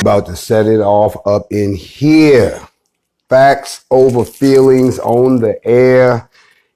About to set it off up in here. Facts over feelings on the air.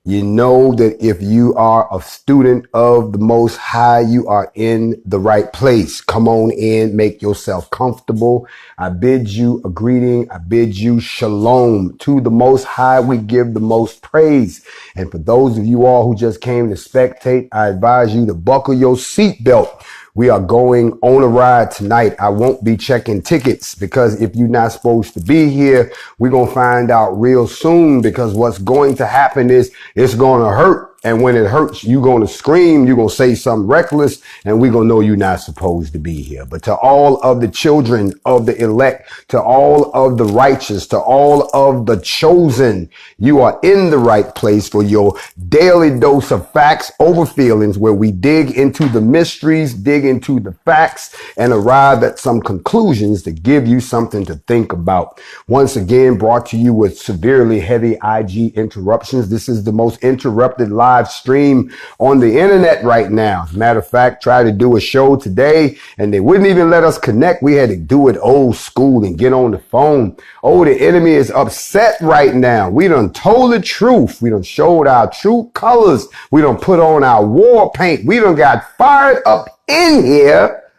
You know that if you are a student of the Most High, you are in the right place. Come on in, make yourself comfortable. I bid you a greeting. I bid you shalom. To the Most High, we give the most praise. And for those of you all who just came to spectate, I advise you to buckle your seatbelt. We are going on a ride tonight. I won't be checking tickets because if you're not supposed to be here, we're going to find out real soon, because what's going to happen is it's going to hurt. And when it hurts, you're going to scream, you're going to say something reckless, and we're going to know you're not supposed to be here. But to all of the children of the elect, to all of the righteous, to all of the chosen, you are in the right place for your daily dose of facts over feelings, where we dig into the mysteries, dig into the facts, and arrive at some conclusions to give you something to think about. Once again, brought to you with severely heavy IG interruptions. This is the most interrupted live stream on the internet right now. As a matter of fact, tried to do a show today and they wouldn't even let us connect. We had to do it old school and get on the phone. Oh, the enemy is upset right now. We done told the truth. We done showed our true colors. We done put on our war paint. We done got fired up in here,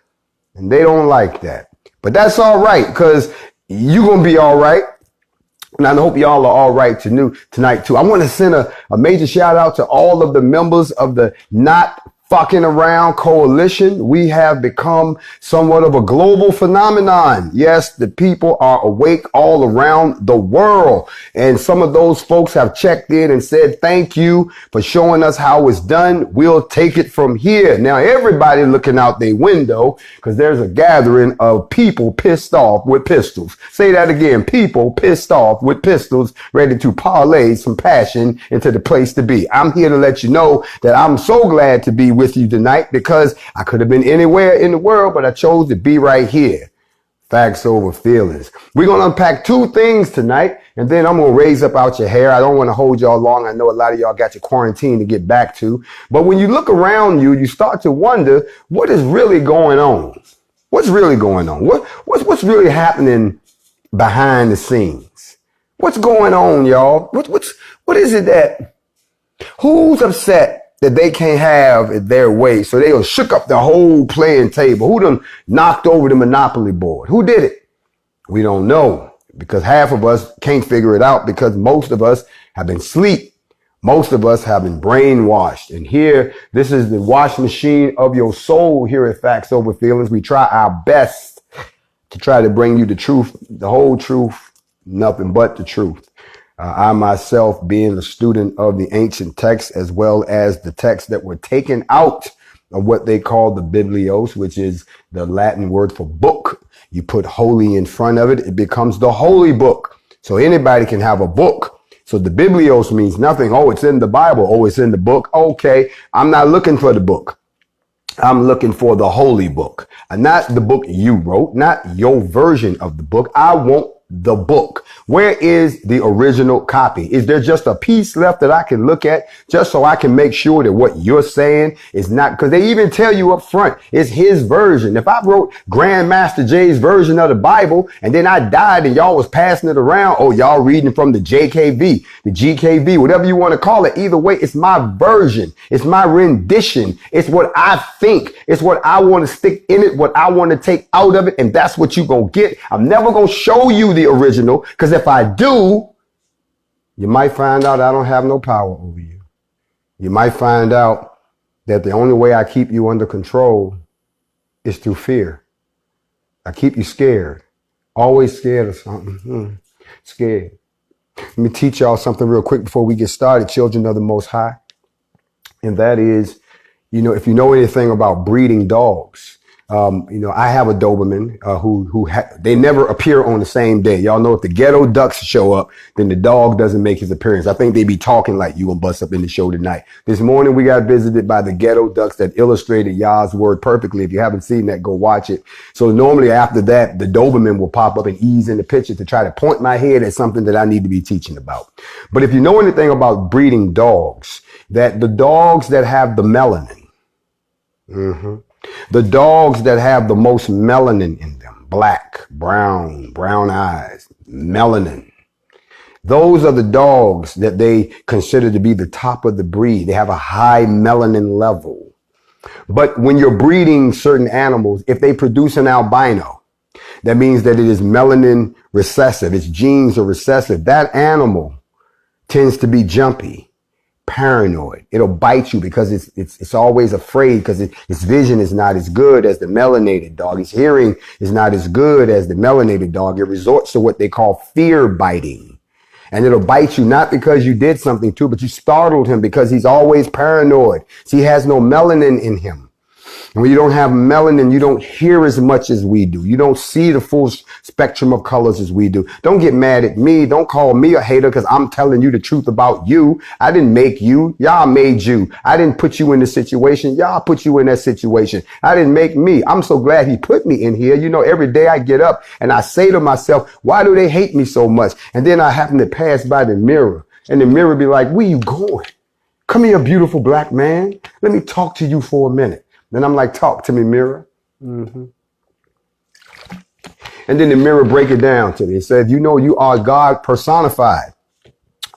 and they don't like that. But that's all right, because you're going to be all right. And I hope y'all are all right tonight too. I want to send a major shout out to all of the members of the Not Fucking Around Coalition. We have become somewhat of a global phenomenon. Yes, the people are awake all around the world. And some of those folks have checked in and said, thank you for showing us how it's done. We'll take it from here. Now, everybody looking out their window, because there's a gathering of people pissed off with pistols. Say that again. People pissed off with pistols, ready to parlay some passion into the place to be. I'm here to let you know that I'm so glad to be with you tonight, because I could have been anywhere in the world, but I chose to be right here. Facts over feelings. We're going to unpack two things tonight, and then I'm going to raise up out your hair. I don't want to hold y'all long. I know a lot of y'all got your quarantine to get back to, but when you look around you, you start to wonder what is really going on. What's really going on? What's really happening behind the scenes? What's going on, y'all? What is it that, who's upset that they can't have it their way? So they shook up the whole playing table. Who done knocked over the Monopoly board? Who did it? We don't know, because half of us can't figure it out, because most of us have been asleep. Most of us have been brainwashed. And here, this is the wash machine of your soul here at Facts Over Feelings. We try our best to try to bring you the truth, the whole truth, nothing but the truth. I myself, being a student of the ancient texts, as well as the texts that were taken out of what they call the Biblios, which is the Latin word for book. You put holy in front of it, it becomes the holy book. So anybody can have a book. So the Biblios means nothing. Oh, it's in the Bible. Oh, it's in the book. Okay, I'm not looking for the book. I'm looking for the holy book. And not the book you wrote, not your version of the book. I want the book. Where is the original copy? Is there just a piece left that I can look at, just so I can make sure that what you're saying is not, because they even tell you up front, it's his version. If I wrote Grandmaster Jay's version of the Bible and then I died and y'all was passing it around, oh, y'all reading from the JKV, the GKV, whatever you want to call it. Either way, it's my version. It's my rendition. It's what I think. It's what I want to stick in it, what I want to take out of it. And that's what you're going to get. I'm never going to show you the original, because if I do, you might find out I don't have no power over you. You might find out that the only way I keep you under control is through fear. I keep you scared, always scared of something. Scared. Let me teach y'all something real quick before we get started, children of the Most High. And that is, if you know anything about breeding dogs, I have a Doberman who they never appear on the same day. Y'all know if the ghetto ducks show up, then the dog doesn't make his appearance. I think they be talking like you gonna bust up in the show tonight. This morning we got visited by the ghetto ducks that illustrated Yah's word perfectly. If you haven't seen that, go watch it. So normally after that, the Doberman will pop up and ease in the picture to try to point my head at something that I need to be teaching about. But if you know anything about breeding dogs, that the dogs that have the melanin, the dogs that have the most melanin in them, black, brown eyes, melanin. Those are the dogs that they consider to be the top of the breed. They have a high melanin level. But when you're breeding certain animals, if they produce an albino, that means that it is melanin recessive. Its genes are recessive. That animal tends to be jumpy, paranoid. It'll bite you because it's always afraid because its vision is not as good as the melanated dog. Its hearing is not as good as the melanated dog. It resorts to what they call fear biting. And it'll bite you not because you did something to, but you startled him because he's always paranoid. So he has no melanin in him. And when you don't have melanin, you don't hear as much as we do. You don't see the full spectrum of colors as we do. Don't get mad at me. Don't call me a hater because I'm telling you the truth about you. I didn't make you. Y'all made you. I didn't put you in this situation. Y'all put you in that situation. I didn't make me. I'm so glad he put me in here. You know, every day I get up and I say to myself, why do they hate me so much? And then I happen to pass by the mirror and the mirror be like, where you going? Come here, beautiful black man. Let me talk to you for a minute. Then I'm like, talk to me, mirror. Mm-hmm. And then the mirror break it down to me. It says, you know, you are God personified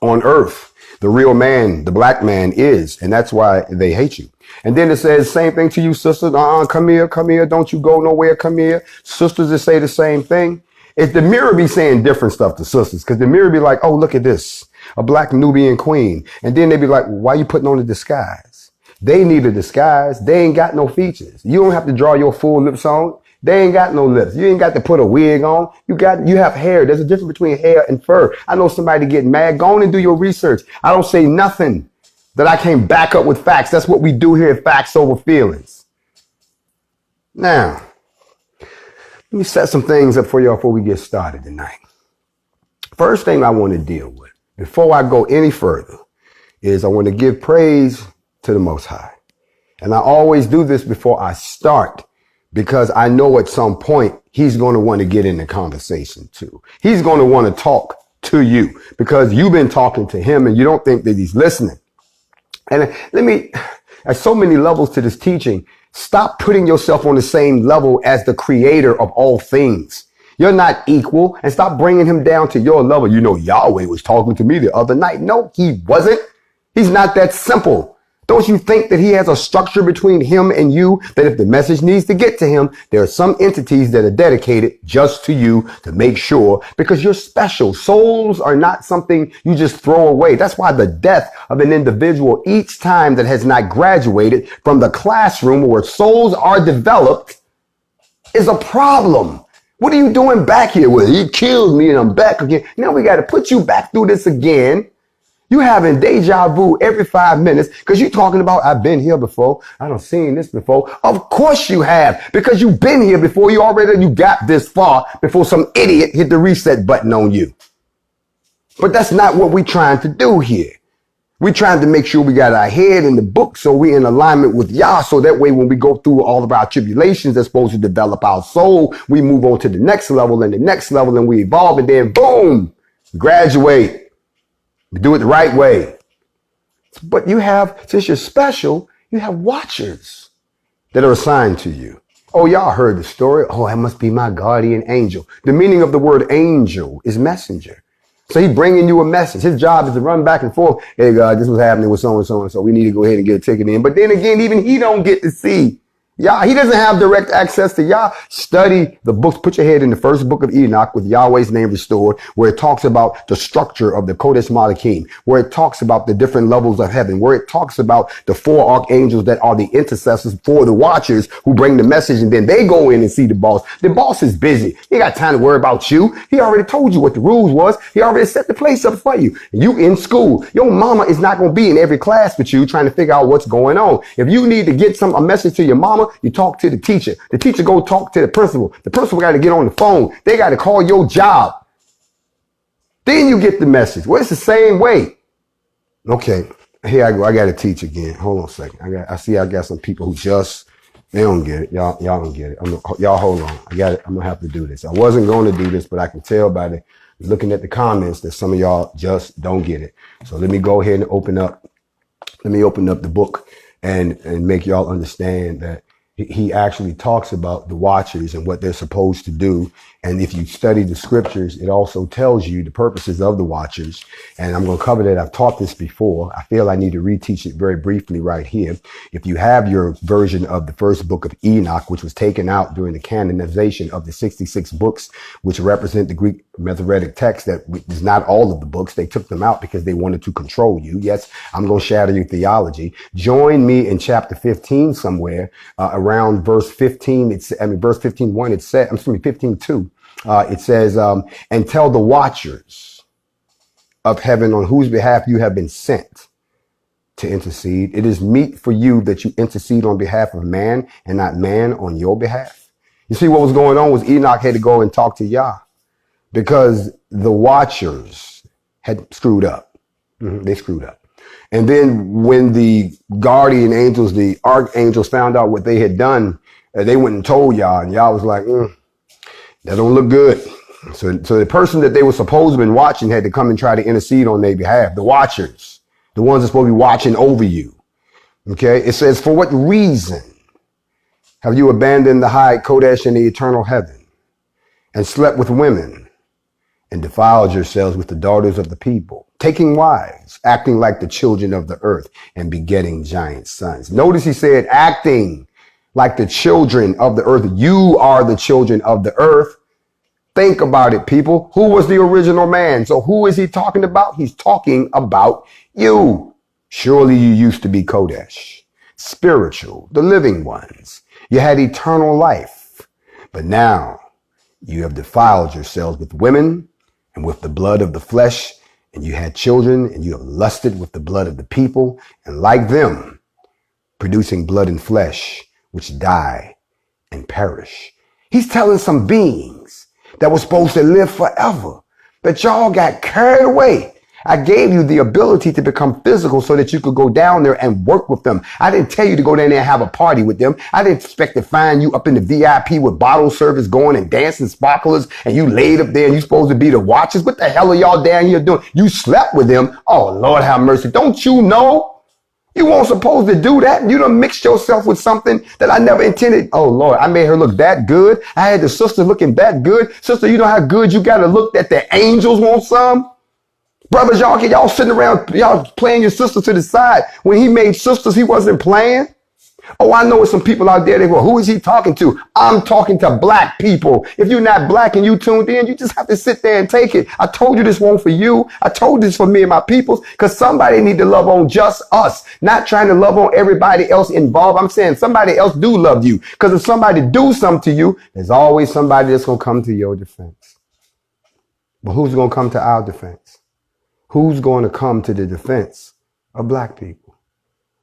on earth. The real man, the black man is, and that's why they hate you. And then it says, same thing to you, sisters. Come here. Don't you go nowhere. Come here. Sisters that say the same thing. If the mirror be saying different stuff to sisters, because the mirror be like, oh, look at this, a black Nubian queen. And then they be like, why you putting on a disguise? They need a disguise. They ain't got no features. You don't have to draw your full lips on. They ain't got no lips. You ain't got to put a wig on. You have hair. There's a difference between hair and fur. I know somebody getting mad. Go on and do your research. I don't say nothing that I can't back up with facts. That's what we do here at Facts Over Feelings. Now, let me set some things up for y'all before we get started tonight. First thing I want to deal with before I go any further is I want to give praise to the Most High. And I always do this before I start because I know at some point he's going to want to get in the conversation too. He's going to want to talk to you because you've been talking to him and you don't think that he's listening. And there's so many levels to this teaching. Stop putting yourself on the same level as the creator of all things. You're not equal, and stop bringing him down to your level. You know, Yahweh was talking to me the other night. No, he wasn't. He's not that simple. Don't you think that he has a structure between him and you, that if the message needs to get to him, there are some entities that are dedicated just to you to make sure, because you're special. Souls are not something you just throw away. That's why the death of an individual each time that has not graduated from the classroom where souls are developed is a problem. What are you doing back here? Well, he killed me and I'm back again. Now we got to put you back through this again. You having deja vu every 5 minutes because you talking about, I've been here before. I done seen this before. Of course you have, because you've been here before. You got this far before some idiot hit the reset button on you. But that's not what we're trying to do here. We're trying to make sure we got our head in the book so we're in alignment with Yah. So that way, when we go through all of our tribulations that's supposed to develop our soul, we move on to the next level and the next level and we evolve and then boom, graduate. Do it the right way. But you have, since you're special, you have watchers that are assigned to you. Oh, y'all heard the story. Oh, that must be my guardian angel. The meaning of the word angel is messenger. So he's bringing you a message. His job is to run back and forth. Hey, God, this was happening with so and so and so. We need to go ahead and get a ticket in. But then again, even he don't get to see. Yah, he doesn't have direct access to Yah. Study the books. Put your head in the first book of Enoch with Yahweh's name restored, where it talks about the structure of the Kodesh Malachim, where it talks about the different levels of heaven, where it talks about the 4 archangels that are the intercessors for the watchers who bring the message, and then they go in and see the boss. The boss is busy. He ain't got time to worry about you. He already told you what the rules was. He already set the place up for you. You in school. Your mama is not going to be in every class with you trying to figure out what's going on. If you need to get a message to your mama, you talk to the teacher. The teacher go talk to the principal. The principal got to get on the phone. They got to call your job. Then you get the message. Well, it's the same way. Okay, here I go. I got to teach again. Hold on a second. I got some people who they don't get it. Y'all don't get it. Y'all hold on. I got it. I'm gonna have to do this. I wasn't going to do this, but I can tell by looking at the comments that some of y'all just don't get it. So let me go ahead and open up the book and make y'all understand that he actually talks about the watchers and what they're supposed to do. And if you study the scriptures, it also tells you the purposes of the watchers. And I'm going to cover that. I've taught this before. I feel I need to reteach it very briefly right here. If you have your version of the first book of Enoch, which was taken out during the canonization of the 66 books, which represent the Greek Masoretic text, that is not all of the books. They took them out because they wanted to control you. Yes, I'm going to shatter your theology. Join me in chapter 15 somewhere, around verse 15. Verse 15:1, it said, 15:2. It says, and tell the watchers of heaven on whose behalf you have been sent to intercede. It is meet for you that you intercede on behalf of man and not man on your behalf. You see, what was going on was Enoch had to go and talk to Yah because the watchers had screwed up. They screwed up. And then when the guardian angels, the archangels found out what they had done, they went and told Yah, and Yah was like, that don't look good. So the person that they were supposed to have been watching had to come and try to intercede on their behalf. The watchers, the ones that are supposed to be watching over you. Okay. It says, for what reason have you abandoned the high Kodesh in the eternal heaven and slept with women and defiled yourselves with the daughters of the people, taking wives, acting like the children of the earth and begetting giant sons? Notice he said, acting like the children of the earth. You are the children of the earth. Think about it, people. Who was the original man? So who is he talking about? He's talking about you. Surely you used to be Kodesh, spiritual, the living ones. You had eternal life. But now you have defiled yourselves with women and with the blood of the flesh, and you had children, and you have lusted with the blood of the people, and like them, producing blood and flesh, which die and perish. He's telling some beings that were supposed to live forever, but y'all got carried away. I gave you the ability to become physical so that you could go down there and work with them. I didn't tell you to go down there and have a party with them. I didn't expect to find you up in the VIP with bottle service going and dancing sparklers, and you laid up there and you supposed to be the watchers. What the hell are y'all down here doing? You slept with them. Oh, Lord have mercy. Don't you know? You weren't supposed to do that. You done mixed yourself with something that I never intended. Oh, Lord, I made her look that good. I had the sister looking that good. Sister, you know how good you got to look that the angels want some? Brothers, y'all sitting around, y'all playing your sister to the side. When he made sisters, he wasn't playing. Oh, I know some people out there, they go, who is he talking to? I'm talking to black people. If you're not black and you tuned in, you just have to sit there and take it. I told you this one for you. I told this for me and my peoples, because somebody need to love on just us, not trying to love on everybody else involved. I'm saying somebody else do love you, because if somebody do something to you, there's always somebody that's going to come to your defense. But who's going to come to our defense? Who's going to come to the defense of black people?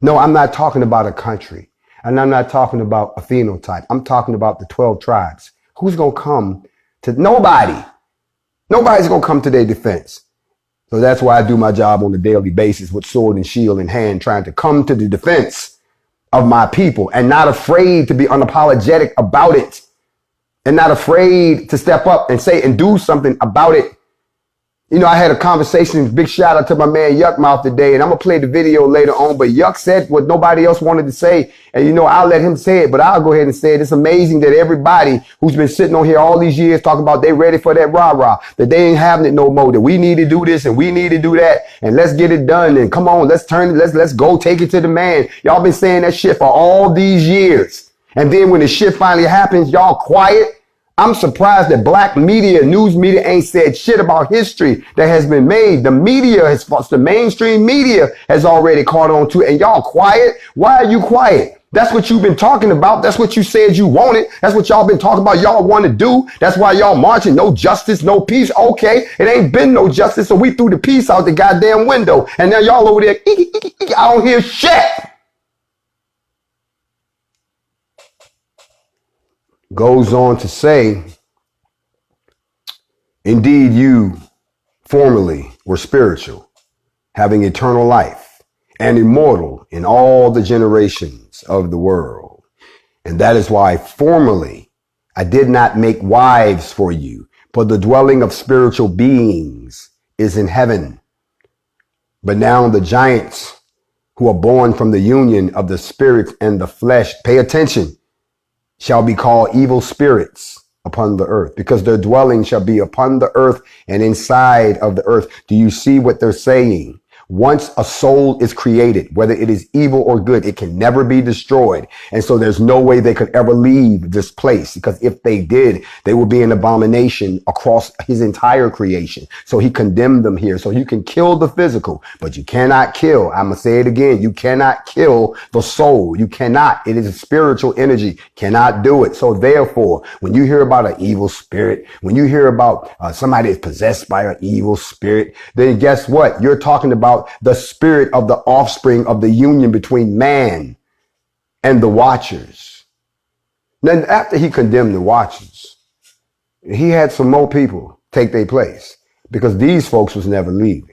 No, I'm not talking about a country. And I'm not talking about a phenotype. I'm talking about the 12 tribes. Who's going to come to nobody? Nobody's going to come to their defense. So that's why I do my job on a daily basis with sword and shield in hand, trying to come to the defense of my people and not afraid to be unapologetic about it and not afraid to step up and say and do something about it. You know, I had a conversation, big shout out to my man Yuck Mouth today, and I'm going to play the video later on, but Yuck said what nobody else wanted to say, and you know, I'll let him say it, but I'll go ahead and say it. It's amazing that everybody who's been sitting on here all these years talking about they ready for that rah-rah, that they ain't having it no more, that we need to do this and we need to do that, and let's get it done, and come on, let's turn it, let's go take it to the man. Y'all been saying that shit for all these years, and then when the shit finally happens, y'all quiet. I'm surprised that black media, news media ain't said shit about history that has been made. The media has, the mainstream media has already caught on to it, and y'all quiet. Why are you quiet? That's what you've been talking about. That's what you said you wanted. That's what y'all been talking about y'all want to do. That's why y'all marching. No justice, no peace. Okay, it ain't been no justice, so we threw the peace out the goddamn window. And now y'all over there, I don't hear shit. Goes on to say, indeed, you formerly were spiritual, having eternal life and immortal in all the generations of the world. And that is why formerly I did not make wives for you, for the dwelling of spiritual beings is in heaven. But now the giants who are born from the union of the spirit and the flesh, pay attention. shall be called evil spirits upon the earth, because their dwelling shall be upon the earth and inside of the earth. Do you see what they're saying? Once a soul is created, whether it is evil or good, it can never be destroyed. And so there's no way they could ever leave this place, because if they did, they would be an abomination across his entire creation. So he condemned them here. So you can kill the physical, but you cannot kill. I'm going to say it again. You cannot kill the soul. You cannot. It is a spiritual energy. Cannot do it. So therefore, when you hear about an evil spirit, when you hear about somebody is possessed by an evil spirit, then guess what? You're talking about the spirit of the offspring of the union between man and the watchers. Then after he condemned the watchers, he had some more people take their place, because these folks was never leaving.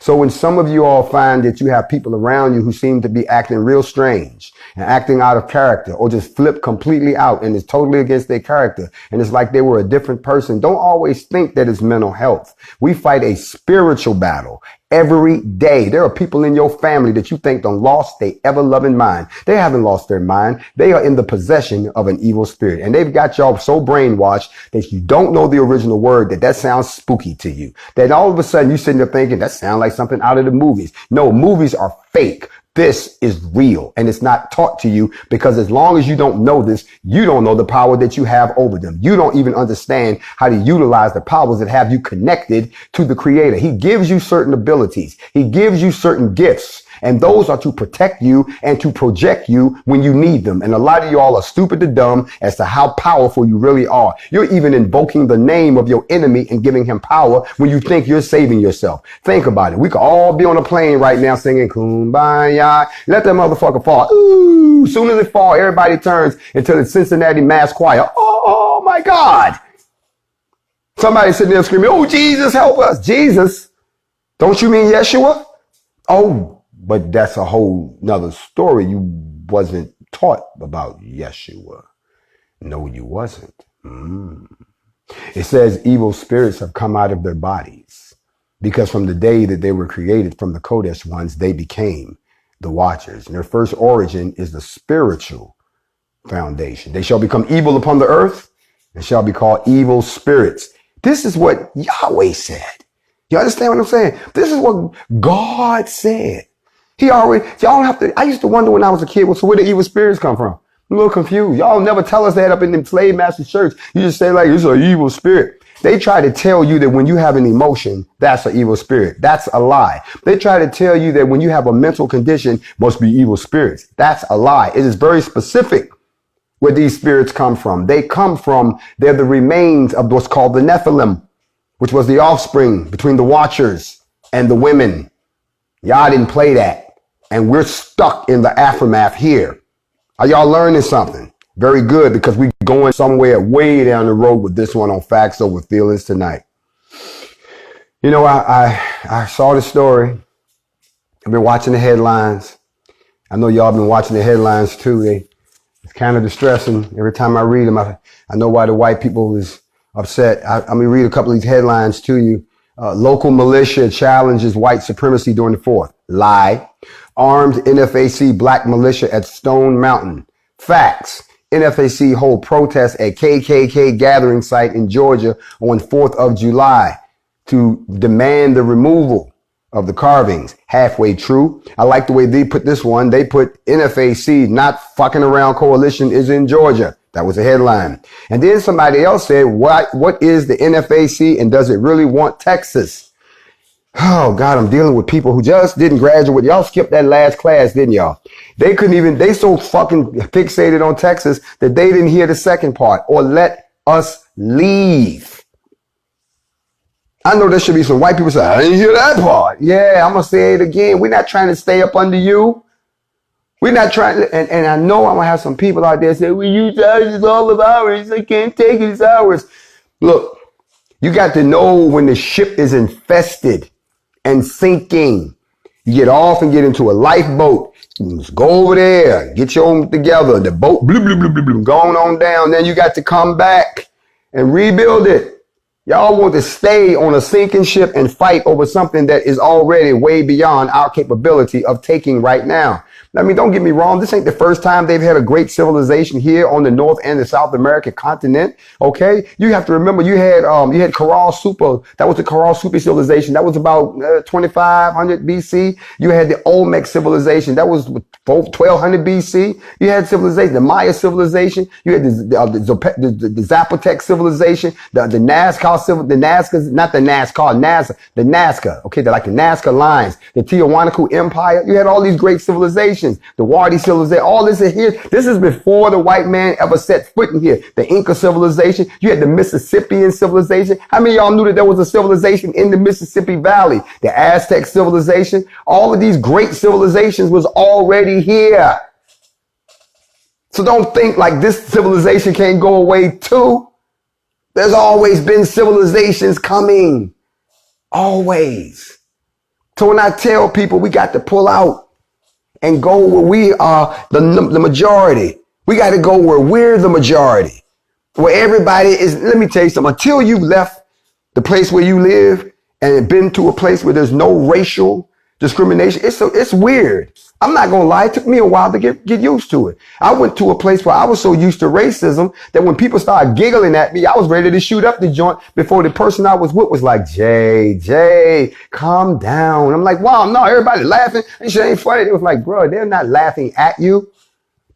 So when some of you all find that you have people around you who seem to be acting real strange and acting out of character, or just flip completely out and is totally against their character, and it's like they were a different person, don't always think that it's mental health. We fight a spiritual battle every day. There are people in your family that you think don't lost their ever loving mind. They haven't lost their mind. They are in the possession of an evil spirit, and they've got y'all so brainwashed that you don't know the original word, that sounds spooky to you. Then all of a sudden you sitting there thinking that sounds like something out of the movies. No, movies are fake. This is real, and it's not taught to you, because as long as you don't know this, you don't know the power that you have over them. You don't even understand how to utilize the powers that have you connected to the Creator. He gives you certain abilities. He gives you certain gifts, and those are to protect you and to project you when you need them. And a lot of y'all are stupid to dumb as to how powerful you really are. You're even invoking the name of your enemy and giving him power when you think you're saving yourself. Think about it. We could all be on a plane right now singing Kumbaya. Let that motherfucker fall. Ooh, soon as it fall, everybody turns into the Cincinnati Mass Choir. Oh my God. Somebody sitting there screaming, oh, Jesus, help us. Jesus? Don't you mean Yeshua? Oh, but that's a whole nother story. You wasn't taught about Yeshua. No, you wasn't. It says evil spirits have come out of their bodies, because from the day that they were created from the Kodesh ones, they became the watchers. And their first origin is the spiritual foundation. They shall become evil upon the earth and shall be called evil spirits. This is what Yahweh said. You understand what I'm saying? This is what God said. He already, y'all have to, I used to wonder when I was a kid, well, so where the evil spirits come from? I'm a little confused. Y'all never tell us that up in the slave master church. You just say like, it's an evil spirit. They try to tell you that when you have an emotion, that's an evil spirit. That's a lie. They try to tell you that when you have a mental condition, must be evil spirits. That's a lie. It is very specific where these spirits come from. They're the remains of what's called the Nephilim, which was the offspring between the watchers and the women. Y'all didn't play that. And we're stuck in the aftermath here. Are y'all learning something? Very good, because we're going somewhere way down the road with this one on Facts Over Feelings tonight. You know, I saw the story. I've been watching the headlines. I know y'all been watching the headlines too. It's kind of distressing. Every time I read them, I know why the white people is upset. I'm going to read a couple of these headlines to you. Local militia challenges white supremacy during the 4th. Lie. Armed NFAC black militia at Stone Mountain. Facts. NFAC hold protest at KKK gathering site in Georgia on 4th of July to demand the removal of the carvings. Halfway true. I like the way they put this one. They put NFAC, not fucking around coalition, is in Georgia. That was a headline. And then somebody else said, what is the NFAC and does it really want Texas? Oh God, I'm dealing with people who just didn't graduate. Y'all skipped that last class, didn't y'all? They so fucking fixated on Texas that they didn't hear the second part, or let us leave. I know there should be some white people say, I didn't hear that part. Yeah, I'm going to say it again. We're not trying to stay up under you. We're not trying to, and I know I'm going to have some people out there say, we use ours, it's all of ours. I can't take it, it's ours. Look, you got to know when the ship is infested and sinking. You get off and get into a lifeboat. Just go over there, get your own together. The boat, bloop, bloop, bloop, bloop, bloop, going on down. Then you got to come back and rebuild it. Y'all want to stay on a sinking ship and fight over something that is already way beyond our capability of taking right now. I mean, don't get me wrong. This ain't the first time they've had a great civilization here on the North and the South American continent. Okay. You have to remember you had Coral Super. That was the Coral Super civilization. That was about 2500 BC. You had the Olmec civilization. That was 1200 BC. You had civilization, the Maya civilization. You had the Zapotec civilization, the Nazca Nazca. Okay. They're like the Nazca lines, the Tiahuanaco Empire. You had all these great civilizations. The Wadi civilization, all this is here. This is before the white man ever set foot in here. The Inca civilization, you had the Mississippian civilization. How many of y'all knew that there was a civilization in the Mississippi Valley? The Aztec civilization, all of these great civilizations was already here. So don't think like this civilization can't go away too. There's always been civilizations coming. Always. So when I tell people we got to pull out and go where we are the majority. We got to go where we're the majority. Where everybody is, let me tell you something, until you've left the place where you live and been to a place where there's no racial discrimination, it's weird. I'm not going to lie. It took me a while to get used to it. I went to a place where I was so used to racism that when people started giggling at me, I was ready to shoot up the joint before the person I was with was like, Jay, calm down. I'm like, wow, no, everybody laughing. This shit ain't funny. It was like, bro, they're not laughing at you.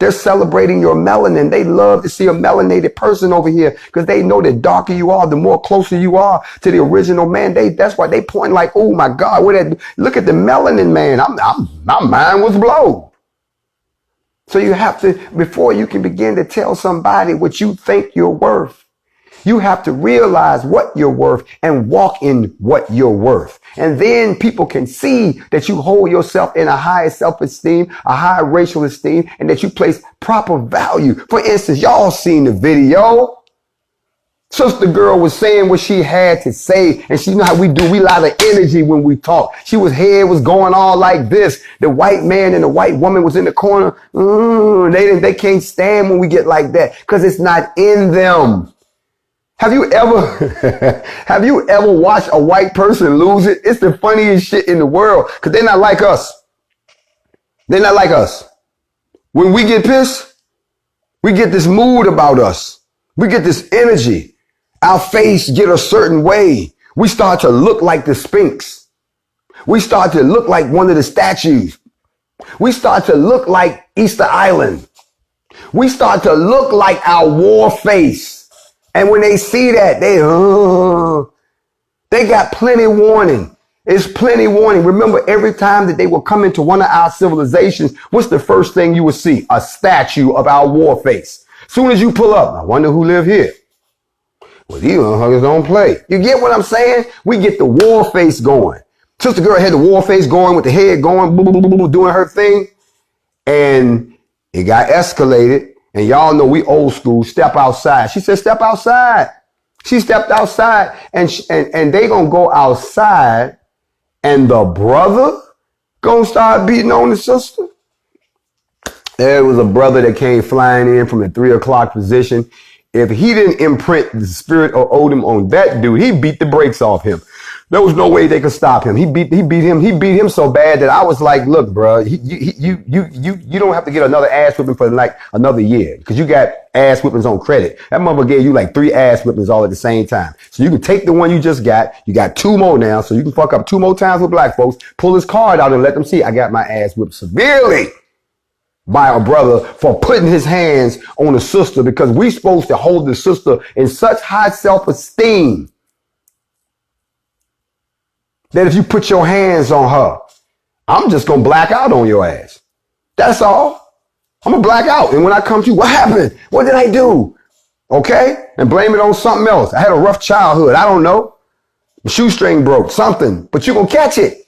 They're celebrating your melanin. They love to see a melanated person over here because they know the darker you are, the more closer you are to the original man. That's why they point like, oh my God, look at the melanin man. My mind was blown. So you have to, before you can begin to tell somebody what you think you're worth, you have to realize what you're worth and walk in what you're worth. And then people can see that you hold yourself in a higher self-esteem, a higher racial esteem, and that you place proper value. For instance, y'all seen the video. Sister girl was saying what she had to say, and she know how we do. We lot of energy when we talk. Head was going on like this. The white man and the white woman was in the corner. They can't stand when we get like that because it's not in them. Have you ever watched a white person lose it? It's the funniest shit in the world because they're not like us. They're not like us. When we get pissed, we get this mood about us. We get this energy. Our face get a certain way. We start to look like the Sphinx. We start to look like one of the statues. We start to look like Easter Island. We start to look like our war face. And when they see that, they got plenty warning. It's plenty warning. Remember, every time that they will come into one of our civilizations, what's the first thing you will see? A statue of our war face. Soon as you pull up, I wonder who live here. Well, these motherfuckers don't play. You get what I'm saying? We get the war face going. Sister girl had the war face going with the head going, doing her thing. And it got escalated. And y'all know we old school, step outside. She said, step outside. She stepped outside and they gonna go outside and the brother gonna start beating on the sister. There was a brother that came flying in from the 3 o'clock position. If he didn't imprint the spirit or Odom on that dude, he beat the brakes off him. There was no way they could stop him. He beat him so bad that I was like, look, bro, you don't have to get another ass whipping for like another year because you got ass whippings on credit. That mother gave you like 3 ass whippings all at the same time. So you can take the one you just got. You got 2 more now. So you can fuck up 2 more times with black folks, pull his card out and let them see I got my ass whipped severely by a brother for putting his hands on a sister because we supposed to hold the sister in such high self-esteem that if you put your hands on her, I'm just going to black out on your ass. That's all. I'm going to black out. And when I come to you, what happened? What did I do? Okay? And blame it on something else. I had a rough childhood. I don't know. The shoestring broke, something. But you're going to catch it.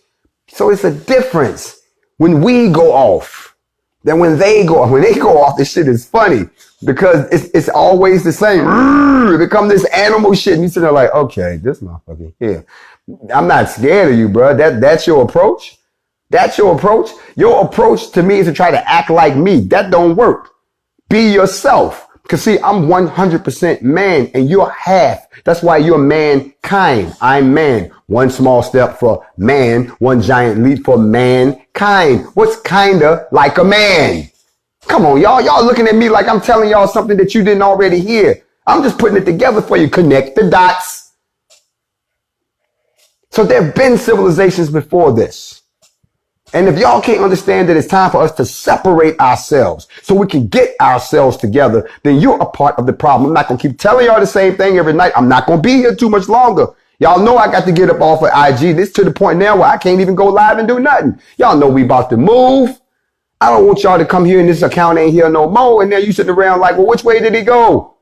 So it's a difference when we go off than when they go off. When they go off, this shit is funny because it's always the same. It becomes this animal shit. And you sit there like, okay, this motherfucker here. I'm not scared of you, bro. That's your approach. That's your approach. Your approach to me is to try to act like me. That don't work. Be yourself. Because see, I'm 100% man and you're half. That's why you're mankind. I'm man. One small step for man, one giant leap for mankind. What's kinda like a man? Come on, y'all. Y'all looking at me like I'm telling y'all something that you didn't already hear. I'm just putting it together for you. Connect the dots. So there have been civilizations before this. And if y'all can't understand that it's time for us to separate ourselves so we can get ourselves together, then you're a part of the problem. I'm not going to keep telling y'all the same thing every night. I'm not going to be here too much longer. Y'all know I got to get up off of IG. This to the point now where I can't even go live and do nothing. Y'all know we about to move. I don't want y'all to come here and this account ain't here no more. And now you sitting around like, well, which way did he go?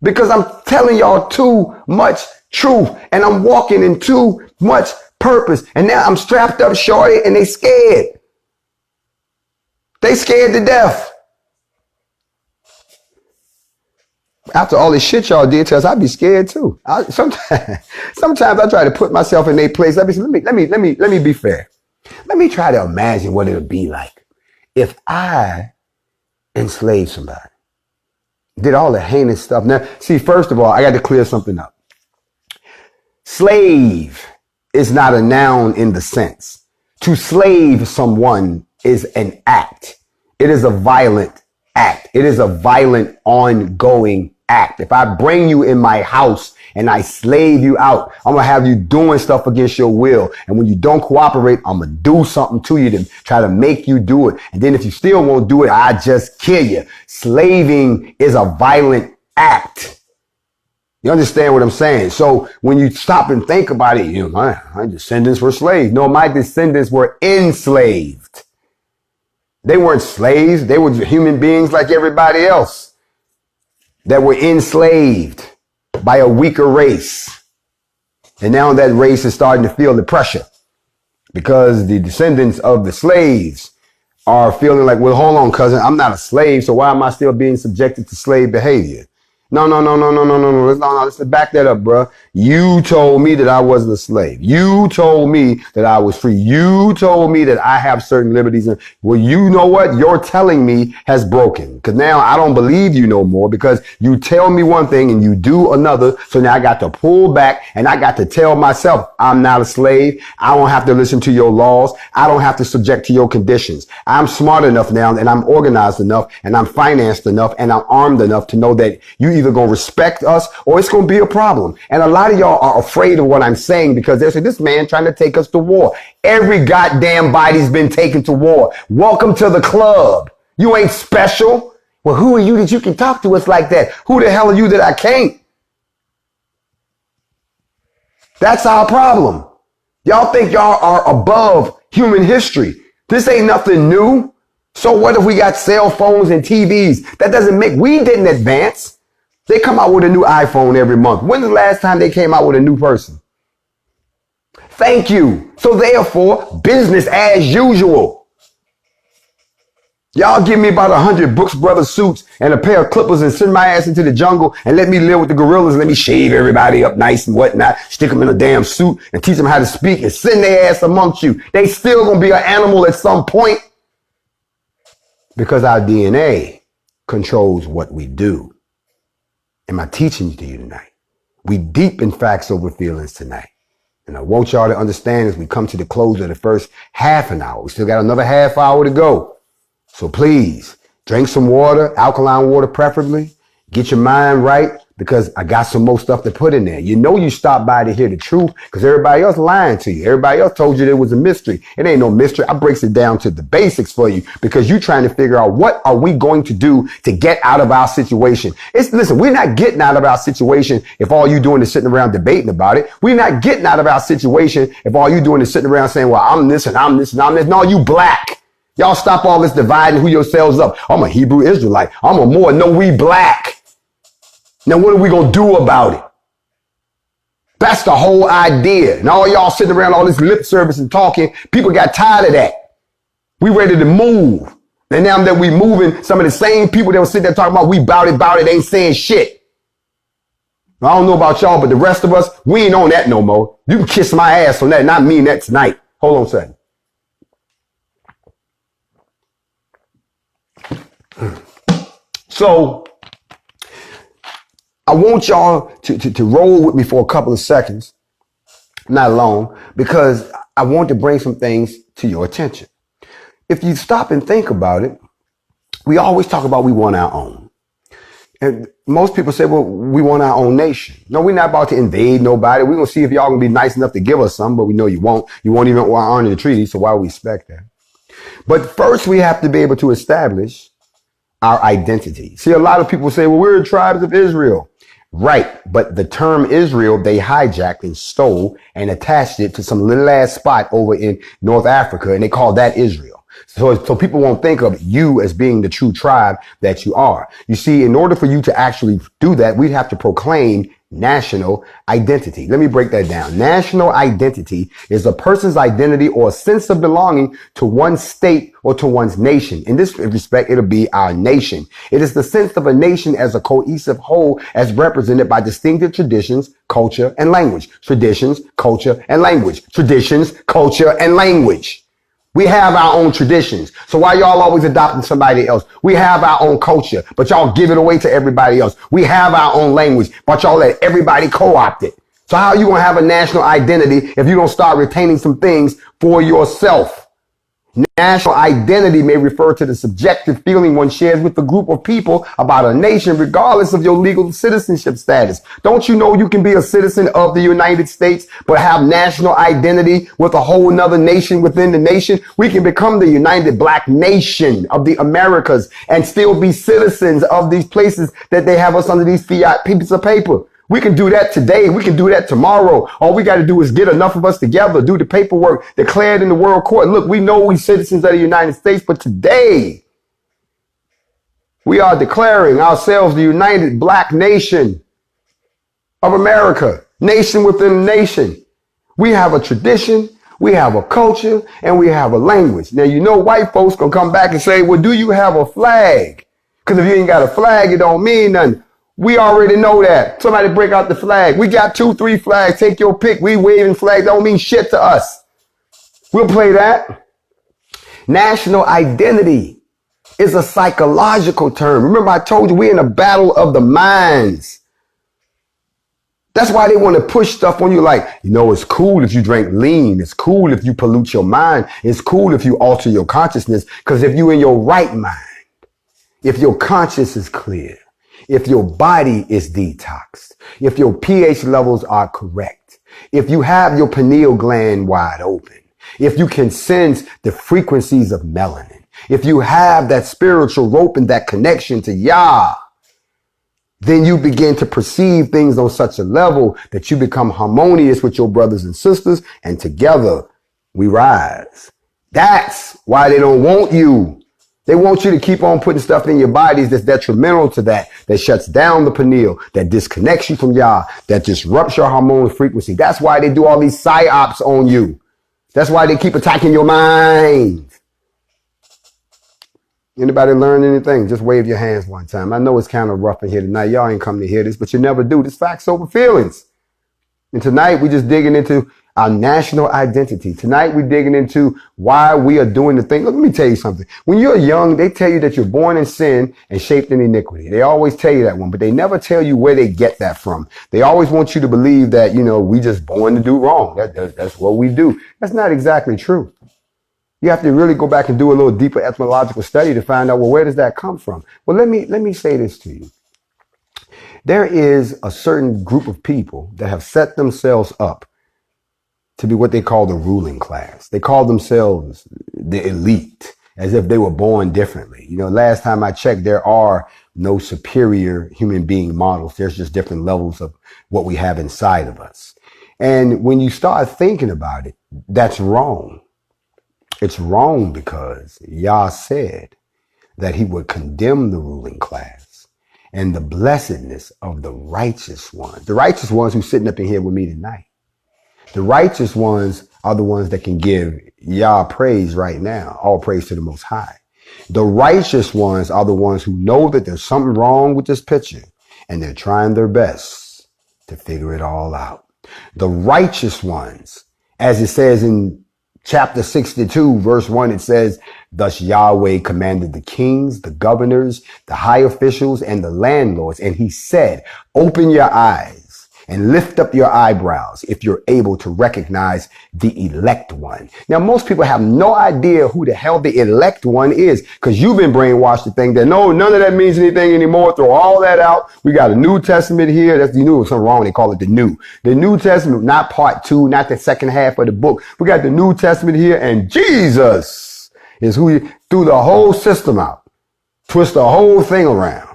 Because I'm telling y'all too much truth and I'm walking in too much purpose. And now I'm strapped up shorty and they scared. They scared to death. After all this shit y'all did to us, I'd be scared too. Sometimes I try to put myself in their place. Let me be fair. Let me try to imagine what it'll be like if I enslaved somebody. Did all the heinous stuff. Now, see, first of all, I got to clear something up. Slave is not a noun in the sense. To slave someone is an act. It is a violent act. It is a violent, ongoing act. If I bring you in my house and I slave you out, I'm going to have you doing stuff against your will. And when you don't cooperate, I'm going to do something to you to try to make you do it. And then if you still won't do it, I just kill you. Slaving is a violent act. You understand what I'm saying? So when you stop and think about it, you know, my descendants were slaves. No, my descendants were enslaved. They weren't slaves. They were human beings like everybody else that were enslaved by a weaker race. And now that race is starting to feel the pressure because the descendants of the slaves are feeling like, well, hold on, cousin, I'm not a slave. So why am I still being subjected to slave behavior? No. Let's back that up, bro. You told me that I wasn't a slave. You told me that I was free. You told me that I have certain liberties. Well, you know what? Your telling me has broken because now I don't believe you no more because you tell me one thing and you do another. So now I got to pull back and I got to tell myself I'm not a slave. I don't have to listen to your laws. I don't have to subject to your conditions. I'm smart enough now and I'm organized enough and I'm financed enough and I'm armed enough to know that you either gonna respect us or it's gonna be a problem. And a lot of y'all are afraid of what I'm saying because they say this man trying to take us to war. Every goddamn body's been taken to war. Welcome to the club. You ain't special. Well, who are you that you can talk to us like that? Who the hell are you that I can't? That's our problem. Y'all think y'all are above human history. This ain't nothing new. So what if we got cell phones and TVs? That doesn't make, we didn't advance. They come out with a new iPhone every month. When's the last time they came out with a new person? Thank you. So therefore, business as usual. Y'all give me about 100 Brooks Brothers suits and a pair of clippers and send my ass into the jungle and let me live with the gorillas and let me shave everybody up nice and whatnot, stick them in a damn suit and teach them how to speak and send their ass amongst you. They still gonna be an animal at some point because our DNA controls what we do. Am I teaching to you tonight? We deep in facts over feelings tonight. And I want y'all to understand as we come to the close of the first half an hour. We still got another half hour to go. So please drink some water, alkaline water preferably. Get your mind right because I got some more stuff to put in there. You know you stopped by to hear the truth because everybody else lying to you. Everybody else told you there was a mystery. It ain't no mystery. I breaks it down to the basics for you because you're trying to figure out what are we going to do to get out of our situation. Listen, we're not getting out of our situation if all you doing is sitting around debating about it. We're not getting out of our situation if all you doing is sitting around saying, well, I'm this and I'm this and I'm this. No, you black. Y'all stop all this dividing who yourselves up. I'm a Hebrew Israelite. I'm a Moor. No, we black. Now, what are we going to do about it? That's the whole idea. And all y'all sitting around all this lip service and talking, people got tired of that. We ready to move. And now that we moving, some of the same people that were sitting there talking about we bout it, ain't saying shit. I don't know about y'all, but the rest of us, we ain't on that no more. You can kiss my ass on that, and I mean that tonight. Hold on a second. So, I want y'all to roll with me for a couple of seconds, not long, because I want to bring some things to your attention. If you stop and think about it, we always talk about we want our own. And most people say, well, we want our own nation. No, we're not about to invade nobody. We're going to see if y'all going to be nice enough to give us some, but we know you won't. You won't even honor the treaty, so why would we expect that? But first, we have to be able to establish our identity. See, a lot of people say, well, we're tribes of Israel. Right. But the term Israel, they hijacked and stole and attached it to some little ass spot over in North Africa, and they call that Israel. So people won't think of you as being the true tribe that you are. You see, in order for you to actually do that, we'd have to proclaim national identity. Let me break that down. National identity is a person's identity or a sense of belonging to one state or to one's nation. In this respect, it'll be our nation. It is the sense of a nation as a cohesive whole as represented by distinctive traditions, culture, and language. Traditions, culture, and language. Traditions, culture, and language. We have our own traditions. So why y'all always adopting somebody else? We have our own culture, but y'all give it away to everybody else. We have our own language, but y'all let everybody co-opt it. So how are you going to have a national identity if you don't start retaining some things for yourself? National identity may refer to the subjective feeling one shares with a group of people about a nation, regardless of your legal citizenship status. Don't you know you can be a citizen of the United States, but have national identity with a whole nother nation within the nation? We can become the United Black Nation of the Americas and still be citizens of these places that they have us under these fiat pieces of paper. We can do that today. We can do that tomorrow. All we got to do is get enough of us together, do the paperwork, declare it in the world court. Look, we know we citizens of the United States, but today we are declaring ourselves the United Black Nation of America, nation within a nation. We have a tradition, we have a culture, and we have a language. Now, you know, white folks gonna come back and say, well, do you have a flag? Because if you ain't got a flag, it don't mean nothing. We already know that. Somebody break out the flag. We got 2, 3 flags. Take your pick. We waving flags don't mean shit to us. We'll play that. National identity is a psychological term. Remember, I told you we're in a battle of the minds. That's why they want to push stuff on you like, you know, it's cool if you drink lean. It's cool if you pollute your mind. It's cool if you alter your consciousness. Because if you're in your right mind, if your conscience is clear, if your body is detoxed, if your pH levels are correct, if you have your pineal gland wide open, if you can sense the frequencies of melanin, if you have that spiritual rope and that connection to Yah, then you begin to perceive things on such a level that you become harmonious with your brothers and sisters, and together we rise. That's why they don't want you. They want you to keep on putting stuff in your bodies that's detrimental to that shuts down the pineal, that disconnects you from Yah, that disrupts your hormonal frequency. That's why they do all these psyops on you. That's why they keep attacking your mind. Anybody learn anything? Just wave your hands one time. I know it's kind of rough in here tonight. Y'all ain't come to hear this, but you never do. This facts over feelings. And tonight we're just digging into our national identity. Tonight we're digging into why we are doing the thing. Look, let me tell you something. When you're young, they tell you that you're born in sin and shaped in iniquity. They always tell you that one, but they never tell you where they get that from. They always want you to believe that, you know, we just born to do wrong. That's what we do. That's not exactly true. You have to really go back and do a little deeper etymological study to find out, well, where does that come from? Well, let me say this to you. There is a certain group of people that have set themselves up to be what they call the ruling class. They call themselves the elite, as if they were born differently. You know, last time I checked, there are no superior human being models. There's just different levels of what we have inside of us. And when you start thinking about it, that's wrong. It's wrong because Yah said that he would condemn the ruling class and the blessedness of the righteous ones who's sitting up in here with me tonight. The righteous ones are the ones that can give Yah praise right now. All praise to the Most High. The righteous ones are the ones who know that there's something wrong with this picture and they're trying their best to figure it all out. The righteous ones, as it says in Chapter 62, verse 1, it says, thus Yahweh commanded the kings, the governors, the high officials, and the landlords. And he said, open your eyes and lift up your eyebrows if you're able to recognize the elect one. Now, most people have no idea who the hell the elect one is because you've been brainwashed to think that, no, none of that means anything anymore. Throw all that out. We got a New Testament here. That's the new, something wrong. They call it the New. The New Testament, not part 2, not the second half of the book. We got the New Testament here, and Jesus is who you threw the whole system out, twist the whole thing around.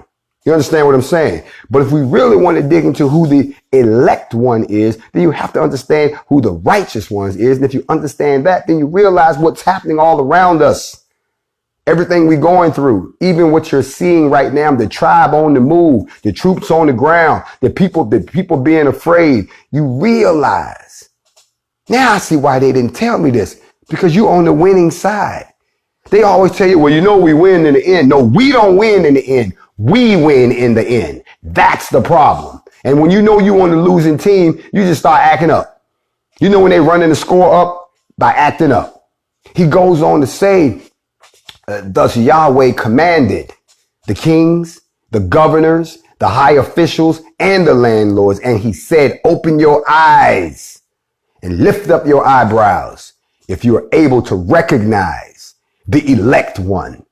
You understand what I'm saying? But if we really want to dig into who the elect one is, then you have to understand who the righteous one is. And if you understand that, then you realize what's happening all around us. Everything we're going through, even what you're seeing right now, the tribe on the move, the troops on the ground, the people being afraid, you realize. Now I see why they didn't tell me this, because you're on the winning side. They always tell you, well, you know, we win in the end. No, we don't win in the end. We win in the end. That's the problem. And when you know you on the losing team, you just start acting up. You know when they running the score up? By acting up. He goes on to say, thus Yahweh commanded the kings, the governors, the high officials, and the landlords. And he said, open your eyes and lift up your eyebrows if you are able to recognize the elect one.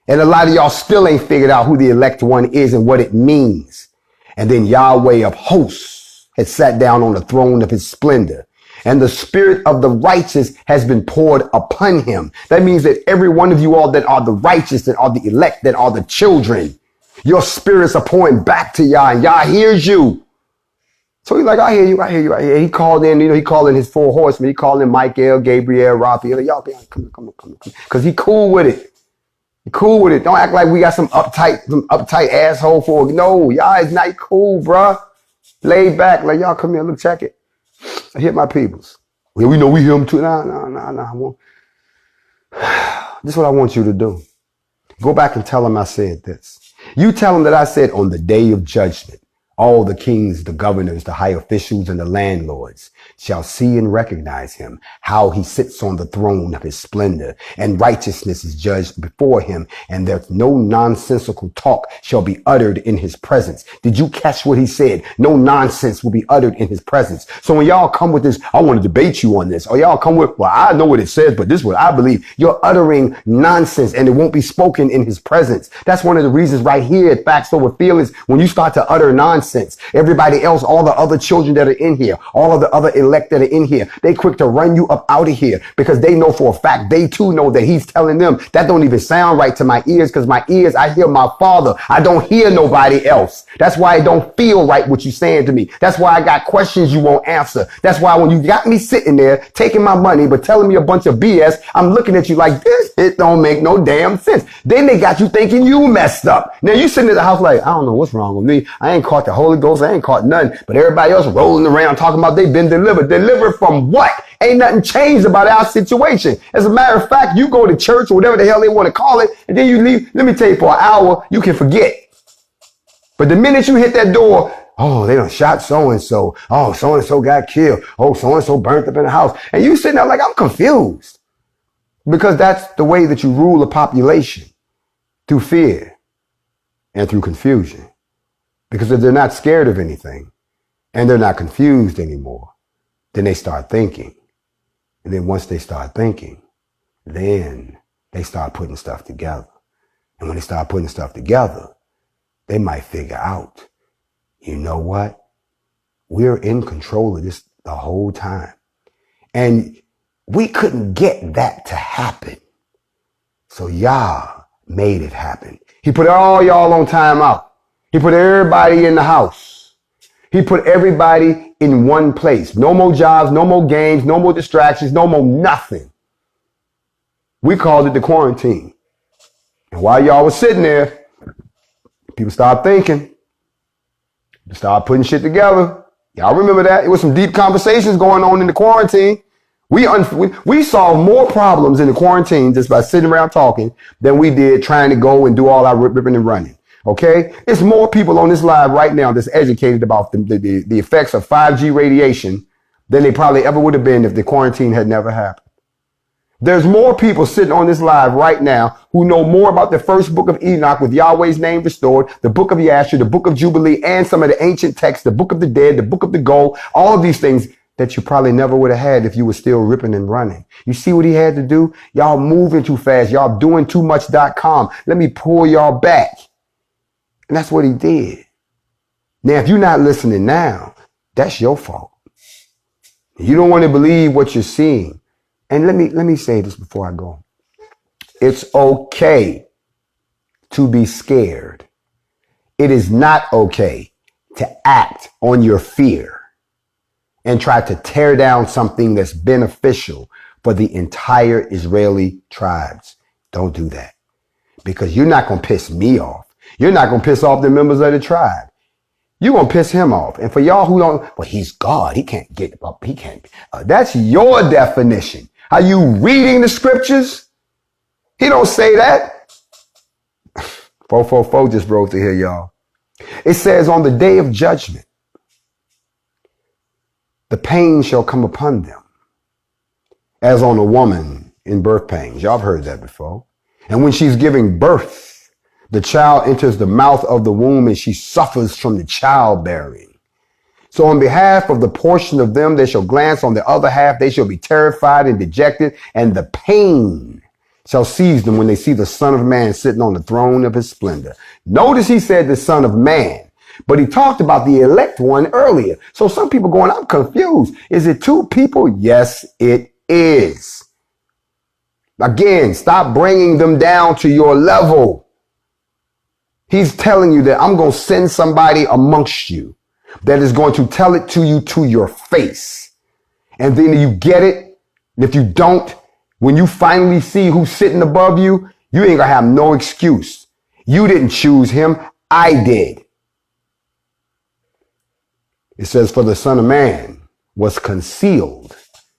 And a lot of y'all still ain't figured out who the elect one is and what it means. And then Yahweh of hosts has sat down on the throne of his splendor. And the spirit of the righteous has been poured upon him. That means that every one of you all that are the righteous, that are the elect, that are the children, your spirits are pouring back to Yah, and Yah hears you. So he's like, I hear you, I hear you, I hear you. He called in, he called in his 4 horsemen. He called in Michael, Gabriel, Raphael. Y'all come on. Because he cool with it. Cool with it. Don't act like we got some uptight asshole for it. No, y'all is not cool, bruh. Laid back, like, y'all come here, look, check it. I hit my peoples. Well, we know we hear them too. Nah. This is what I want you to do. Go back and tell them I said this. You tell them that I said on the day of judgment, all the kings, the governors, the high officials, and the landlords shall see and recognize him, how he sits on the throne of his splendor, and righteousness is judged before him, and there's no nonsensical talk shall be uttered in his presence. Did you catch what he said? No nonsense will be uttered in his presence. So when y'all come with this, I want to debate you on this, or y'all come with, well, I know what it says, but this is what I believe. You're uttering nonsense, and it won't be spoken in his presence. That's one of the reasons right here at Facts Over Feelings, when you start to utter nonsense, everybody else, all the other children that are in here, all of the other elect that are in here, they quick to run you up out of here because they know for a fact, they too know that he's telling them that don't even sound right to my ears, because my ears, I hear my Father. I don't hear nobody else. That's why it don't feel right what you're saying to me. That's why I got questions you won't answer. That's why when you got me sitting there taking my money but telling me a bunch of BS, I'm looking at you like this. It don't make no damn sense. Then they got you thinking you messed up. Now you sitting at the house like, I don't know what's wrong with me. I ain't caught the Holy Ghost. I ain't caught nothing. But everybody else rolling around talking about they've been delivered. Delivered from what? Ain't nothing changed about our situation. As a matter of fact, you go to church or whatever the hell they want to call it, and then you leave. Let me tell you, for an hour, you can forget. But the minute you hit that door, oh, they done shot so-and-so. Oh, so-and-so got killed. Oh, so-and-so burnt up in the house. And you sitting there like, I'm confused. Because that's the way that you rule a population, through fear and through confusion. Because if they're not scared of anything and they're not confused anymore, then they start thinking. And then once they start thinking, then they start putting stuff together. And when they start putting stuff together, they might figure out, you know what? We're in control of this the whole time. And we couldn't get that to happen. So Yah made it happen. He put all y'all on timeout. He put everybody in the house. He put everybody in one place. No more jobs, no more games, no more distractions, no more nothing. We called it the quarantine. And while y'all was sitting there, people started thinking. They started putting shit together. Y'all remember that? It was some deep conversations going on in the quarantine. We solved more problems in the quarantine just by sitting around talking than we did trying to go and do all our ripping and running. Okay? It's more people on this live right now that's educated about the effects of 5G radiation than they probably ever would have been if the quarantine had never happened. There's more people sitting on this live right now who know more about the first book of Enoch with Yahweh's name restored, the book of Yasher, the book of Jubilee, and some of the ancient texts, the book of the dead, the book of the gold, all of these things that you probably never would have had if you were still ripping and running. You see what he had to do? Y'all moving too fast. Y'all doing too much.com. Let me pull y'all back. And that's what he did. Now, if you're not listening now, that's your fault. You don't want to believe what you're seeing. And let me say this before I go. It's okay to be scared. It is not okay to act on your fear and try to tear down something that's beneficial for the entire Israeli tribes. Don't do that, because you're not going to piss me off. You're not going to piss off the members of the tribe. You're going to piss him off. And for y'all who don't, well, he's God. He can't get up. He can't. That's your definition. Are you reading the scriptures? He don't say that. 444 just wrote to here, y'all. It says, on the day of judgment, the pain shall come upon them as on a woman in birth pains. Y'all have heard that before. And when she's giving birth, the child enters the mouth of the womb and she suffers from the childbearing. So on behalf of the portion of them, they shall glance on the other half. They shall be terrified and dejected, and the pain shall seize them when they see the Son of Man sitting on the throne of his splendor. Notice he said the Son of Man, but he talked about the elect one earlier. So some people going, I'm confused. Is it two people? Yes, it is. Again, stop bringing them down to your level. He's telling you that I'm going to send somebody amongst you that is going to tell it to you to your face. And then you get it. And if you don't, when you finally see who's sitting above you, you ain't gonna have no excuse. You didn't choose him. I did. It says, for the Son of Man was concealed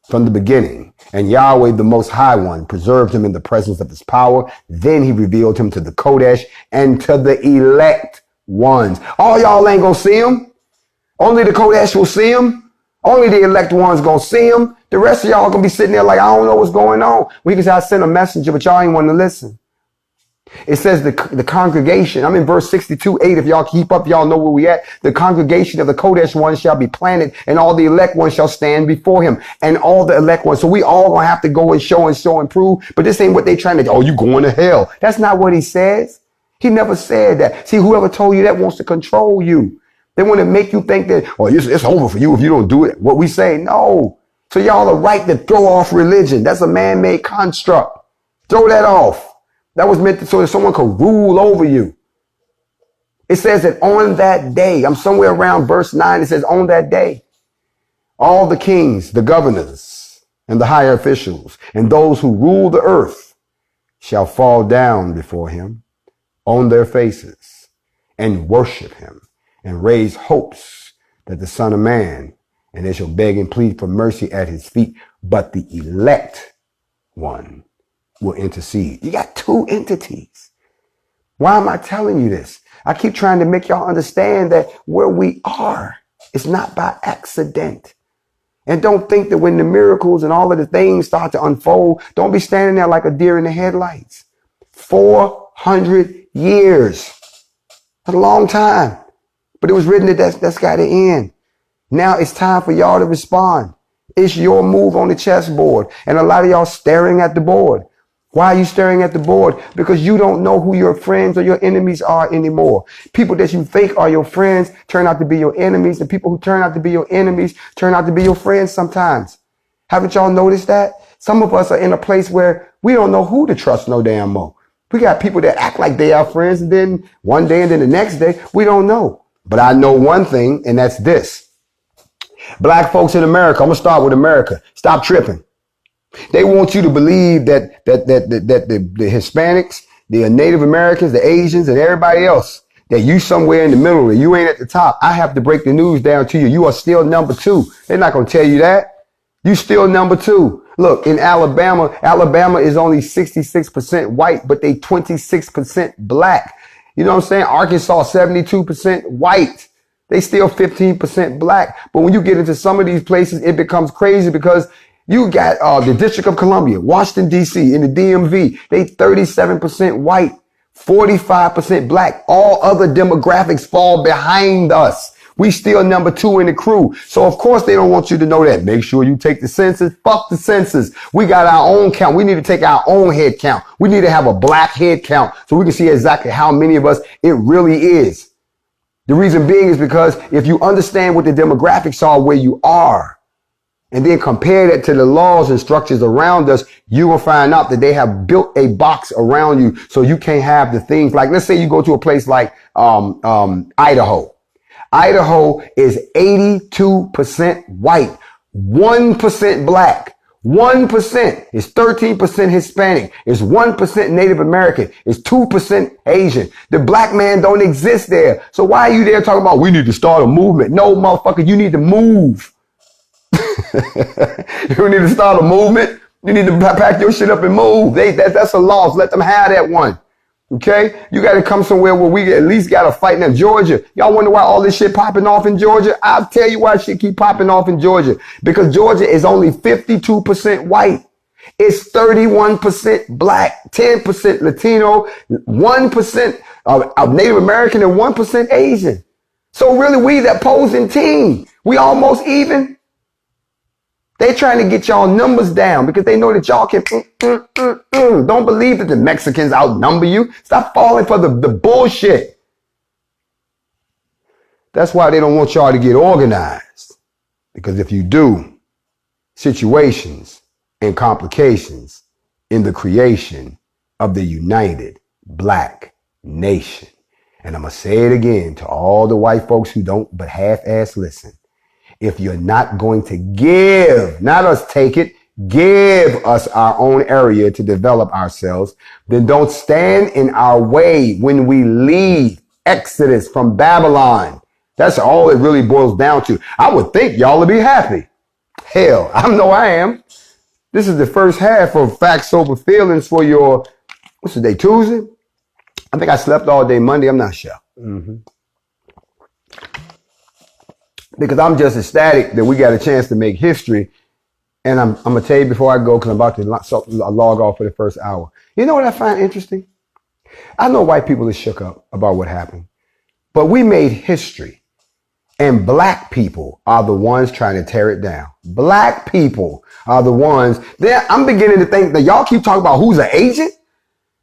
from the beginning, and Yahweh, the Most High One, preserved him in the presence of his power. Then he revealed him to the Kodesh and to the elect ones. All y'all ain't gonna see him. Only the Kodesh will see him. Only the elect ones gonna see him. The rest of y'all gonna be sitting there like, I don't know what's going on. We can say I sent a messenger, but y'all ain't want to listen. It says the congregation, I'm in verse 62:8. If y'all keep up, y'all know where we at. The congregation of the Kodesh ones shall be planted, and all the elect ones shall stand before him. And all the elect ones. So we all gonna have to go and show and prove. But this ain't what they trying to do. Oh, you going to hell. That's not what he says. He never said that. See, whoever told you that wants to control you. They want to make you think that, oh, it's over for you if you don't do it. What we say, no. So y'all are right to throw off religion. That's a man-made construct. Throw that off. That was meant so that someone could rule over you. It says that on that day, I'm somewhere around verse 9, it says on that day, all the kings, the governors, and the higher officials, and those who rule the earth shall fall down before him on their faces and worship him and raise hopes that the Son of Man, and they shall beg and plead for mercy at his feet. But the elect one will intercede. You got two entities. Why am I telling you this? I keep trying to make y'all understand that where we are is not by accident. And don't think that when the miracles and all of the things start to unfold, don't be standing there like a deer in the headlights. 400 years. That's a long time. But it was written that that's got to end. Now it's time for y'all to respond. It's your move on the chessboard. And a lot of y'all staring at the board. Why are you staring at the board? Because you don't know who your friends or your enemies are anymore. People that you think are your friends turn out to be your enemies. And people who turn out to be your enemies turn out to be your friends sometimes. Haven't y'all noticed that? Some of us are in a place where we don't know who to trust no damn more. We got people that act like they are friends, and then one day and then the next day, we don't know. But I know one thing, and that's this. Black folks in America, I'm going to start with America. Stop tripping. They want you to believe that the Hispanics, the Native Americans, the Asians, and everybody else, that you somewhere in the middle, that you ain't at the top. I have to break the news down to you. You are still number two. They're not going to tell you that. You still number two. Look, in Alabama is only 66% white, but they 26% black. You know what I'm saying? Arkansas, 72% white. They still 15% black. But when you get into some of these places, it becomes crazy because You got the District of Columbia, Washington, D.C., in the DMV. They 37% white, 45% black. All other demographics fall behind us. We still number 2 in the crew. So of course they don't want you to know that. Make sure you take the census. Fuck the census. We got our own count. We need to take our own head count. We need to have a black head count so we can see exactly how many of us it really is. The reason being is because if you understand what the demographics are where you are, and then compare that to the laws and structures around us, you will find out that they have built a box around you so you can't have the things like, let's say you go to a place like Idaho. Idaho is 82% white, 1% black, 1% is 13% Hispanic, is 1% Native American, is 2% Asian. The black man don't exist there. So why are you there talking about we need to start a movement? No, motherfucker, you need to move. You need to start a movement. You need to pack your shit up and move. That's a loss. Let them have that one. Okay? You got to come somewhere where we at least got to fight. Now, Georgia, y'all wonder why all this shit popping off in Georgia? I'll tell you why shit keep popping off in Georgia. Because Georgia is only 52% white. It's 31% black, 10% Latino, 1% of Native American, and 1% Asian. So really, we the opposing team. We almost even. They trying to get y'all numbers down because they know that y'all can. Don't believe that the Mexicans outnumber you. Stop falling for the bullshit. That's why they don't want y'all to get organized. Because if you do, situations and complications in the creation of the united black nation. And I'm going to say it again to all the white folks who don't but half-ass listen. If you're not going to give, not us take it, give us our own area to develop ourselves, then don't stand in our way when we leave Exodus from Babylon. That's all it really boils down to. I would think y'all would be happy. Hell, I know I am. This is the first half of Facts Over Feelings for your, what's the day, Tuesday? I think I slept all day Monday. I'm not sure. Because I'm just ecstatic that we got a chance to make history. And I'm going to tell you before I go, because I'm about to log off for the first hour. You know what I find interesting? I know white people are shook up about what happened. But we made history. And black people are the ones trying to tear it down. Black people are the ones. I'm beginning to think that y'all keep talking about who's an agent.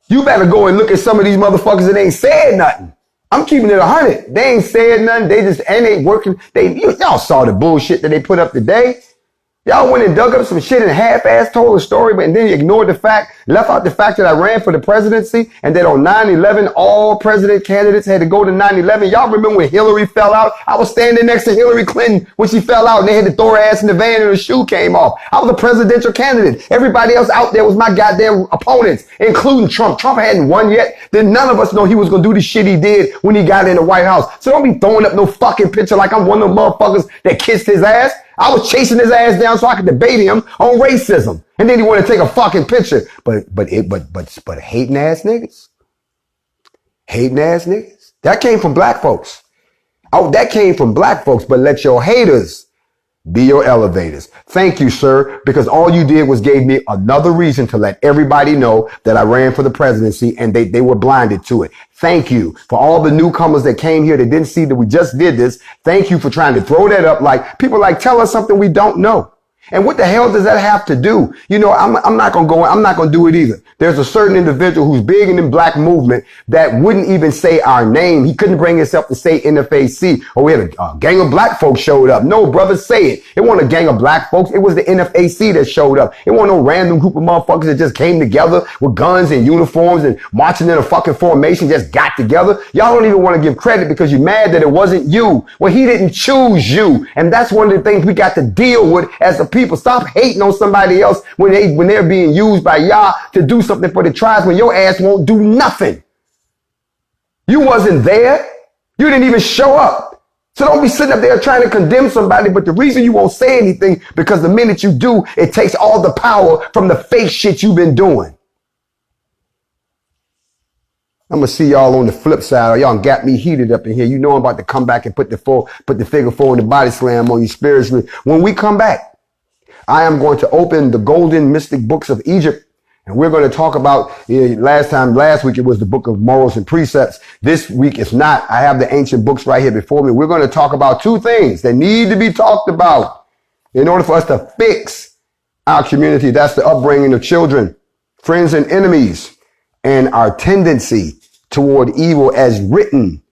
You better go and look at some of these motherfuckers that ain't said nothing. I'm keeping it 100. They ain't said nothing. They just, and they working. Y'all saw the bullshit that they put up today. Y'all went and dug up some shit and half-ass told a story, but then you ignored the fact, left out the fact that I ran for the presidency and that on 9/11, all president candidates had to go to 9/11. Y'all remember when Hillary fell out? I was standing next to Hillary Clinton when she fell out and they had to throw her ass in the van and her shoe came off. I was a presidential candidate. Everybody else out there was my goddamn opponents, including Trump. Trump hadn't won yet. Then none of us know he was going to do the shit he did when he got in the White House. So don't be throwing up no fucking picture like I'm one of the motherfuckers that kissed his ass. I was chasing his ass down so I could debate him on racism. And then he wanted to take a fucking picture. But hating ass niggas. Hating ass niggas. That came from black folks. Oh, that came from black folks. But let your haters be your elevators. Thank you, sir, because all you did was gave me another reason to let everybody know that I ran for the presidency and they were blinded to it. Thank you for all the newcomers that came here that didn't see that we just did this. Thank you for trying to throw that up like people like tell us something we don't know. And what the hell does that have to do? You know, I'm not going to do it either. There's a certain individual who's big in the black movement that wouldn't even say our name. He couldn't bring himself to say NFAC. Or we had a gang of black folks showed up. No, brother, say it. It wasn't a gang of black folks. It was the NFAC that showed up. It wasn't no random group of motherfuckers that just came together with guns and uniforms and marching in a fucking formation, just got together. Y'all don't even want to give credit because you're mad that it wasn't you. Well, he didn't choose you. And that's one of the things we got to deal with as a people. Stop hating on somebody else when they're being used by y'all to do something for the tribes when your ass won't do nothing. You wasn't there. You didn't even show up. So don't be sitting up there trying to condemn somebody. But the reason you won't say anything, because the minute you do, it takes all the power from the fake shit you've been doing. I'm going to see y'all on the flip side. Y'all got me heated up in here. You know I'm about to come back and put the figure four in the body slam on you spiritually. When we come back, I am going to open the golden mystic books of Egypt. And we're going to talk about, last week it was the book of morals and precepts. This week it's not. I have the ancient books right here before me. We're going to talk about two things that need to be talked about in order for us to fix our community. That's the upbringing of children, friends and enemies, and our tendency toward evil as written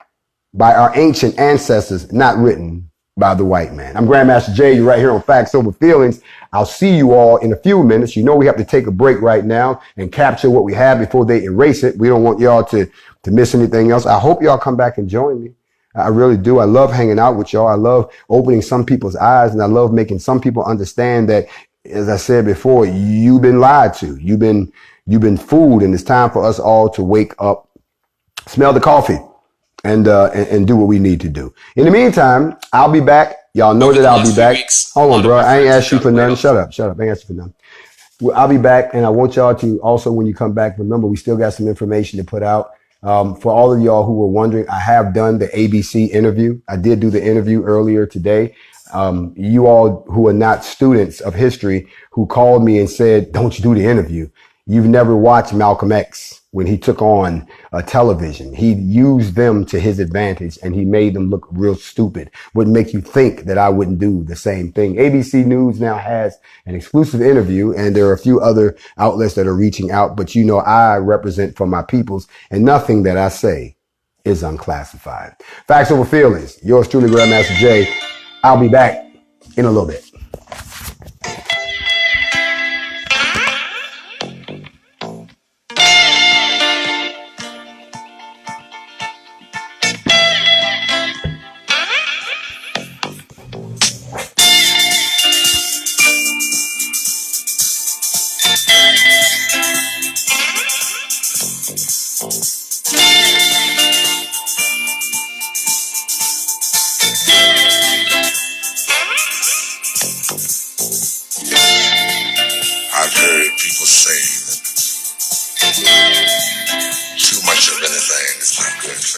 by our ancient ancestors, not written by the white man. I'm Grandmaster Jay. You're right here on Facts Over Feelings. I'll see you all in a few minutes. You know we have to take a break right now and capture what we have before they erase it. We don't want y'all to miss anything else. I hope y'all come back and join me. I really do. I love hanging out with y'all. I love opening some people's eyes, and I love making some people understand that, as I said before, you've been lied to. You've been fooled, and it's time for us all to wake up, smell the coffee, and do what we need to do. In the meantime, I'll be back. Y'all know that I'll be back. Hold on, bro. I ain't asked you for nothing. Shut up. I ain't asked you for nothing. Well, I'll be back, and I want y'all to also, when you come back, remember we still got some information to put out. For all of y'all who were wondering, I have done the ABC interview. I did do the interview earlier today. You all who are not students of history who called me and said, don't you do the interview? You've never watched Malcolm X when he took on television. He used them to his advantage and he made them look real stupid. Would make you think that I wouldn't do the same thing. ABC News now has an exclusive interview, and there are a few other outlets that are reaching out, but you know I represent for my peoples, and nothing that I say is unclassified. Facts Over Feelings. Yours truly, Grandmaster Jay. I'll be back in a little bit.